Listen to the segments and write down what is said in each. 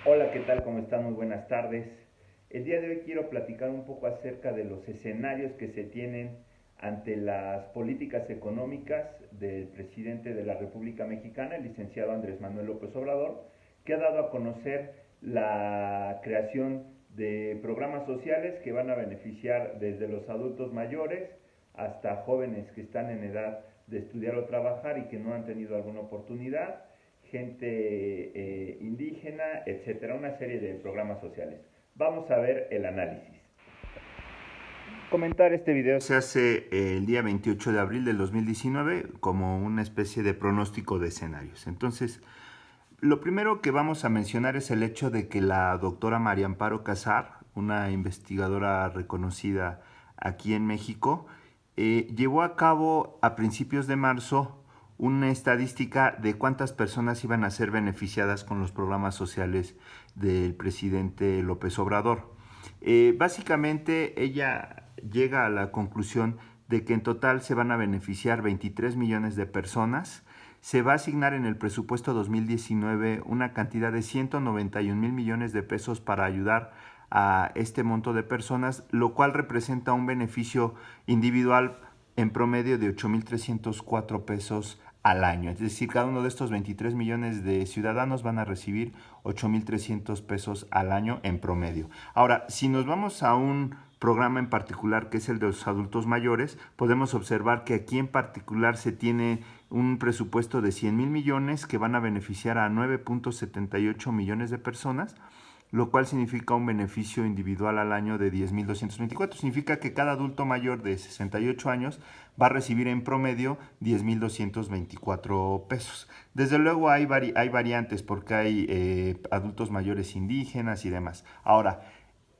Hola, ¿qué tal? ¿Cómo están? Muy buenas tardes. El día de hoy quiero platicar un poco acerca de los escenarios que se tienen ante las políticas económicas del presidente de la República Mexicana, el licenciado Andrés Manuel López Obrador, que ha dado a conocer la creación de programas sociales que van a beneficiar desde los adultos mayores hasta jóvenes que están en edad de estudiar o trabajar y que no han tenido alguna oportunidad, gente indígena, etcétera, una serie de programas sociales. Vamos a ver el análisis. Comentar este video se hace el día 28 de abril del 2019 como una especie de pronóstico de escenarios. Entonces, lo primero que vamos a mencionar es el hecho de que la doctora María Amparo Casar, una investigadora reconocida aquí en México, llevó a cabo a principios de marzo una estadística de cuántas personas iban a ser beneficiadas con los programas sociales del presidente López Obrador. Básicamente ella llega a la conclusión de que en total se van a beneficiar 23 millones de personas. Se va a asignar en el presupuesto 2019 una cantidad de 191 mil millones de pesos para ayudar a este monto de personas, lo cual representa un beneficio individual en promedio de 8,304 pesos al año. Es decir, cada uno de estos 23 millones de ciudadanos van a recibir 8,300 pesos al año en promedio. Ahora, si nos vamos a un programa en particular, que es el de los adultos mayores, podemos observar que aquí en particular se tiene un presupuesto de 100 mil millones que van a beneficiar a 9,78 millones de personas, lo cual significa un beneficio individual al año de 10,224. Significa que cada adulto mayor de 68 años va a recibir en promedio 10,224 pesos. Desde luego hay variantes porque hay adultos mayores indígenas y demás. Ahora,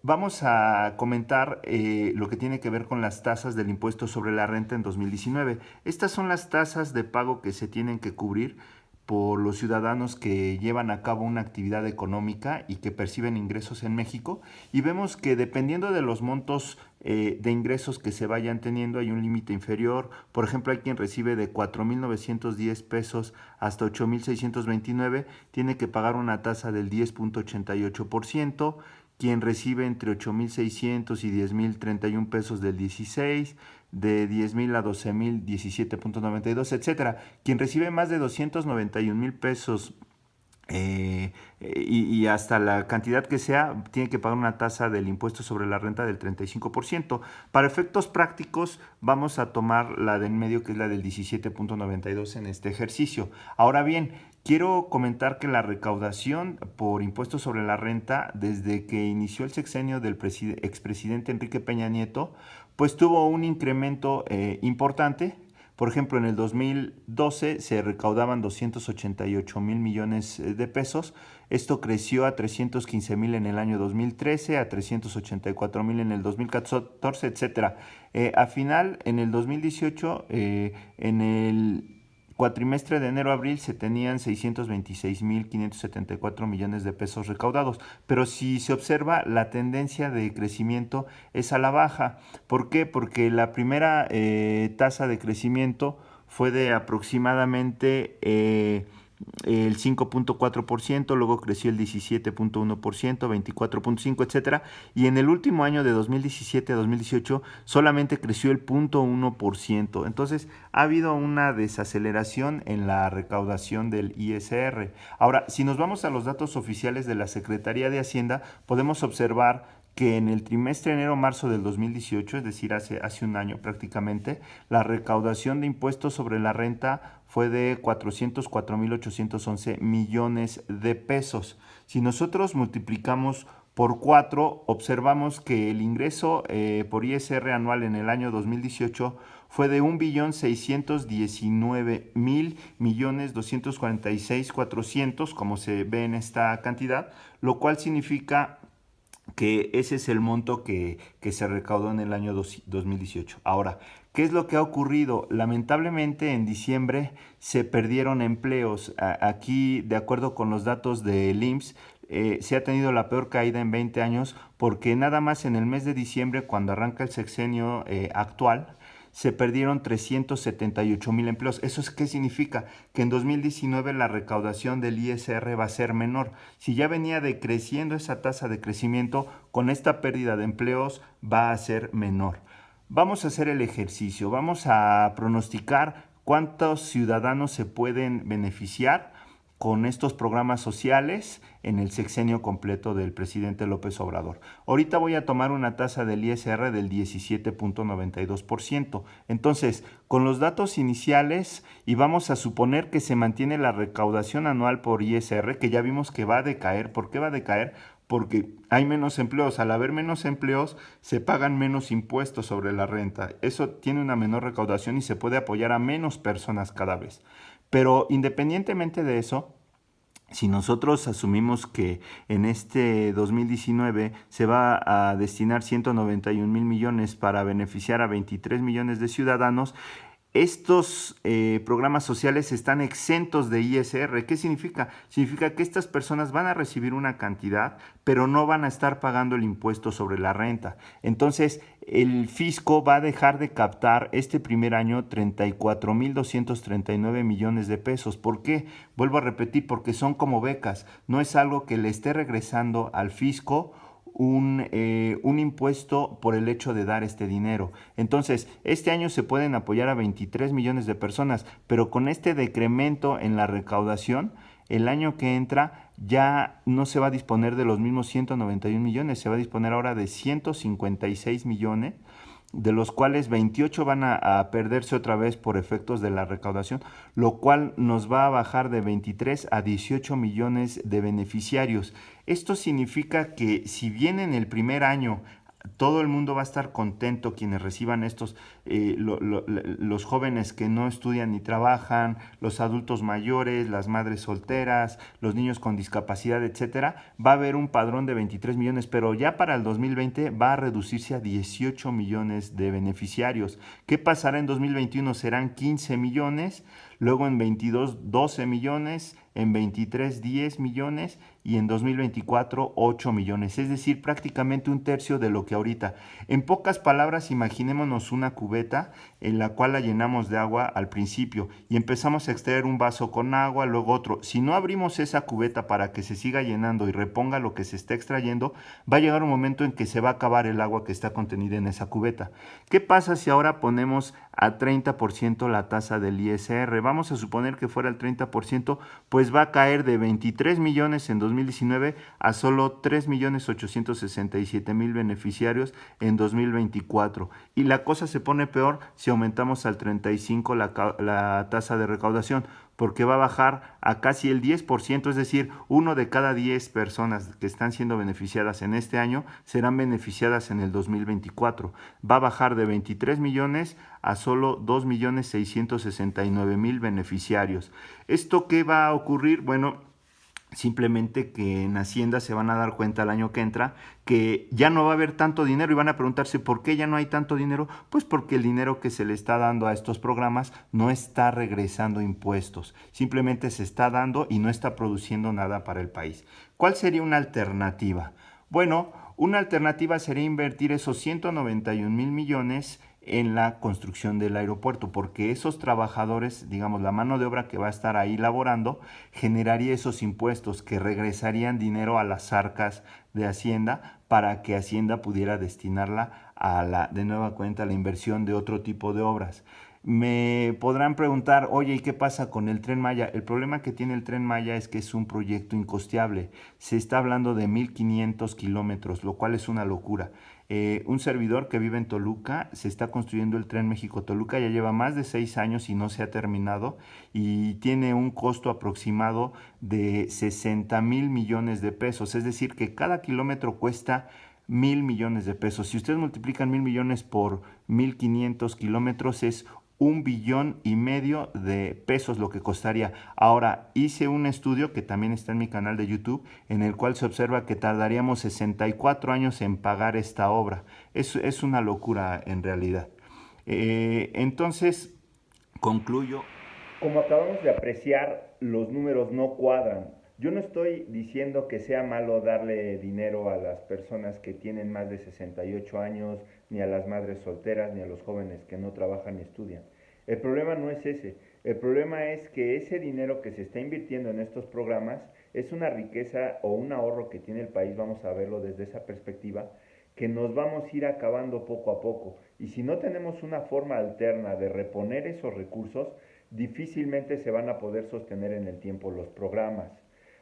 vamos a comentar lo que tiene que ver con las tasas del impuesto sobre la renta en 2019. Estas son las tasas de pago que se tienen que cubrir por los ciudadanos que llevan a cabo una actividad económica y que perciben ingresos en México, y vemos que dependiendo de los montos de ingresos que se vayan teniendo hay un límite inferior. Por ejemplo, hay quien recibe de 4,910 pesos hasta 8,629, tiene que pagar una tasa del 10,88%. Quien recibe entre 8,600 y 10,031 pesos del 16, de 10,000 a 12,000, 17,92, etcétera. Quien recibe más de 291,000 pesos y hasta la cantidad que sea, tiene que pagar una tasa del impuesto sobre la renta del 35%. Para efectos prácticos, vamos a tomar la de en medio, que es la del 17,92 en este ejercicio. Ahora bien, quiero comentar que la recaudación por impuestos sobre la renta, desde que inició el sexenio del expresidente Enrique Peña Nieto, pues tuvo un incremento importante. Por ejemplo, en el 2012 se recaudaban 288 mil millones de pesos. Esto creció a 315 mil en el año 2013, a 384 mil en el 2014, etcétera. A final, en el 2018, en el cuatrimestre de enero a abril se tenían 626,574 millones de pesos recaudados, pero si se observa, la tendencia de crecimiento es a la baja. ¿Por qué? Porque la primera tasa de crecimiento fue de aproximadamente el 5,4%, luego creció el 17,1%, 24,5%, etcétera, y en el último año de 2017 a 2018 solamente creció el 0,1%. Entonces ha habido una desaceleración en la recaudación del ISR. Ahora, si nos vamos a los datos oficiales de la Secretaría de Hacienda, podemos observar que en el trimestre enero-marzo del 2018, es decir, hace un año prácticamente, la recaudación de impuestos sobre la renta fue de 404,811 millones de pesos. Si nosotros multiplicamos por 4, observamos que el ingreso por ISR anual en el año 2018 fue de 1,619,246,400, como se ve en esta cantidad, lo cual significa que ese es el monto que se recaudó en el año 2018. Ahora, ¿qué es lo que ha ocurrido? Lamentablemente en diciembre se perdieron empleos. Aquí, de acuerdo con los datos del IMSS, se ha tenido la peor caída en 20 años, porque nada más en el mes de diciembre, cuando arranca el sexenio actual, se perdieron 378,000 empleos. ¿Eso es qué significa? Que en 2019 la recaudación del ISR va a ser menor. Si ya venía decreciendo esa tasa de crecimiento, con esta pérdida de empleos va a ser menor. Vamos a hacer el ejercicio, vamos a pronosticar cuántos ciudadanos se pueden beneficiar con estos programas sociales en el sexenio completo del presidente López Obrador. Ahorita voy a tomar una tasa del ISR del 17.92%. Entonces, con los datos iniciales, y vamos a suponer que se mantiene la recaudación anual por ISR, que ya vimos que va a decaer. ¿Por qué va a decaer? Porque hay menos empleos. Al haber menos empleos, se pagan menos impuestos sobre la renta. Eso tiene una menor recaudación y se puede apoyar a menos personas cada vez. Pero independientemente de eso, si nosotros asumimos que en este 2019 se va a destinar 191,000 millones para beneficiar a 23 millones de ciudadanos, estos programas sociales están exentos de ISR. ¿Qué significa? Significa que estas personas van a recibir una cantidad, pero no van a estar pagando el impuesto sobre la renta. Entonces, el fisco va a dejar de captar este primer año 34,239 millones de pesos. ¿Por qué? Vuelvo a repetir, porque son como becas. No es algo que le esté regresando al fisco un impuesto por el hecho de dar este dinero. Entonces, este año se pueden apoyar a 23 millones de personas, pero con este decremento en la recaudación, el año que entra ya no se va a disponer de los mismos 191 millones, se va a disponer ahora de 156 millones, de los cuales 28 van a perderse otra vez por efectos de la recaudación, lo cual nos va a bajar de 23 a 18 millones de beneficiarios. Esto significa que si bien en el primer año todo el mundo va a estar contento quienes reciban estos, los jóvenes que no estudian ni trabajan, los adultos mayores, las madres solteras, los niños con discapacidad, etcétera, va a haber un padrón de 23 millones, pero ya para el 2020 va a reducirse a 18 millones de beneficiarios. ¿Qué pasará en 2021? Serán 15 millones, luego en 22 12 millones, en 23 10 millones y en 2024 8 millones, es decir, prácticamente un tercio de lo que ahorita. En pocas palabras, imaginémonos una cubeta en la cual la llenamos de agua al principio y empezamos a extraer un vaso con agua, luego otro. Si no abrimos esa cubeta para que se siga llenando y reponga lo que se está extrayendo, va a llegar un momento en que se va a acabar el agua que está contenida en esa cubeta. ¿Qué pasa si ahora ponemos a 30% la tasa del ISR? Vamos a suponer que fuera el 30%, pues va a caer de 23 millones en 2019 a solo 3,867,000 beneficiarios en 2024. Y la cosa se pone peor si aumentamos al 35 la tasa de recaudación, porque va a bajar a casi el 10%, es decir, 1 de cada 10 personas que están siendo beneficiadas en este año serán beneficiadas en el 2024. Va a bajar de 23 millones a solo 2,669,000 beneficiarios. ¿Esto qué va a ocurrir? Bueno, simplemente que en Hacienda se van a dar cuenta el año que entra que ya no va a haber tanto dinero y van a preguntarse ¿por qué ya no hay tanto dinero? Pues porque el dinero que se le está dando a estos programas no está regresando impuestos, simplemente se está dando y no está produciendo nada para el país. ¿Cuál sería una alternativa? Bueno, una alternativa sería invertir esos 191,000 millones en la construcción del aeropuerto, porque esos trabajadores, digamos, la mano de obra que va a estar ahí laborando, generaría esos impuestos que regresarían dinero a las arcas de Hacienda para que Hacienda pudiera destinarla de nueva cuenta a la inversión de otro tipo de obras. Me podrán preguntar, oye, ¿y qué pasa con el Tren Maya? El problema que tiene el Tren Maya es que es un proyecto incosteable. Se está hablando de 1,500 kilómetros, lo cual es una locura. Un servidor que vive en Toluca, se está construyendo el Tren México-Toluca, ya lleva más de 6 años y no se ha terminado y tiene un costo aproximado de 60,000 millones de pesos, es decir, que cada kilómetro cuesta 1,000 millones de pesos. Si ustedes multiplican 1,000 millones por 1,500 kilómetros es 1,5 billones de pesos lo que costaría. Ahora, hice un estudio que también está en mi canal de YouTube, en el cual se observa que tardaríamos 64 años en pagar esta obra. Es una locura en realidad. Entonces, concluyo. Como acabamos de apreciar, los números no cuadran. Yo no estoy diciendo que sea malo darle dinero a las personas que tienen más de 68 años, ni a las madres solteras, ni a los jóvenes que no trabajan ni estudian. El problema no es ese. El problema es que ese dinero que se está invirtiendo en estos programas es una riqueza o un ahorro que tiene el país, vamos a verlo desde esa perspectiva, que nos vamos a ir acabando poco a poco. Y si no tenemos una forma alterna de reponer esos recursos, difícilmente se van a poder sostener en el tiempo los programas.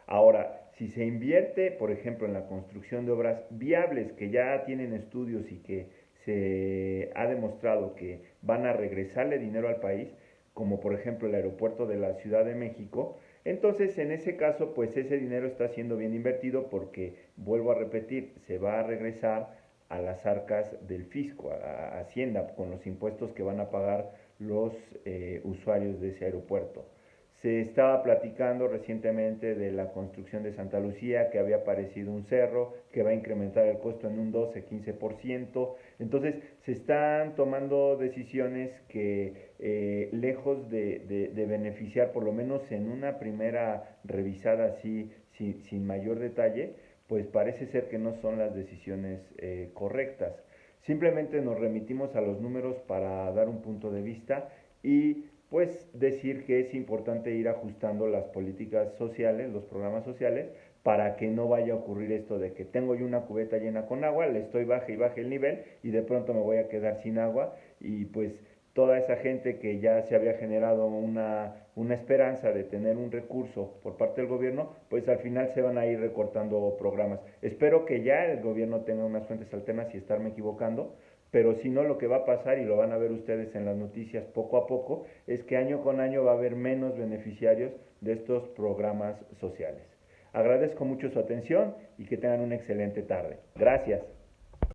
Ahora, si se invierte, por ejemplo, en la construcción de obras viables que ya tienen estudios y que se ha demostrado que van a regresarle dinero al país, como por ejemplo el aeropuerto de la Ciudad de México, entonces en ese caso pues ese dinero está siendo bien invertido porque, vuelvo a repetir, se va a regresar a las arcas del fisco, a Hacienda, con los impuestos que van a pagar los usuarios de ese aeropuerto. Se estaba platicando recientemente de la construcción de Santa Lucía, que había aparecido un cerro, que va a incrementar el costo en un 12-15%. Entonces, se están tomando decisiones que, lejos de beneficiar, por lo menos en una primera revisada así, sin mayor detalle, pues parece ser que no son las decisiones correctas. Simplemente nos remitimos a los números para dar un punto de vista y pues decir que es importante ir ajustando las políticas sociales, los programas sociales, para que no vaya a ocurrir esto de que tengo yo una cubeta llena con agua, le estoy baja y baja el nivel y de pronto me voy a quedar sin agua y pues toda esa gente que ya se había generado una esperanza de tener un recurso por parte del gobierno, pues al final se van a ir recortando programas. Espero que ya el gobierno tenga unas fuentes alternas y estarme equivocando, pero si no, lo que va a pasar, y lo van a ver ustedes en las noticias poco a poco, es que año con año va a haber menos beneficiarios de estos programas sociales. Agradezco mucho su atención y que tengan una excelente tarde. Gracias.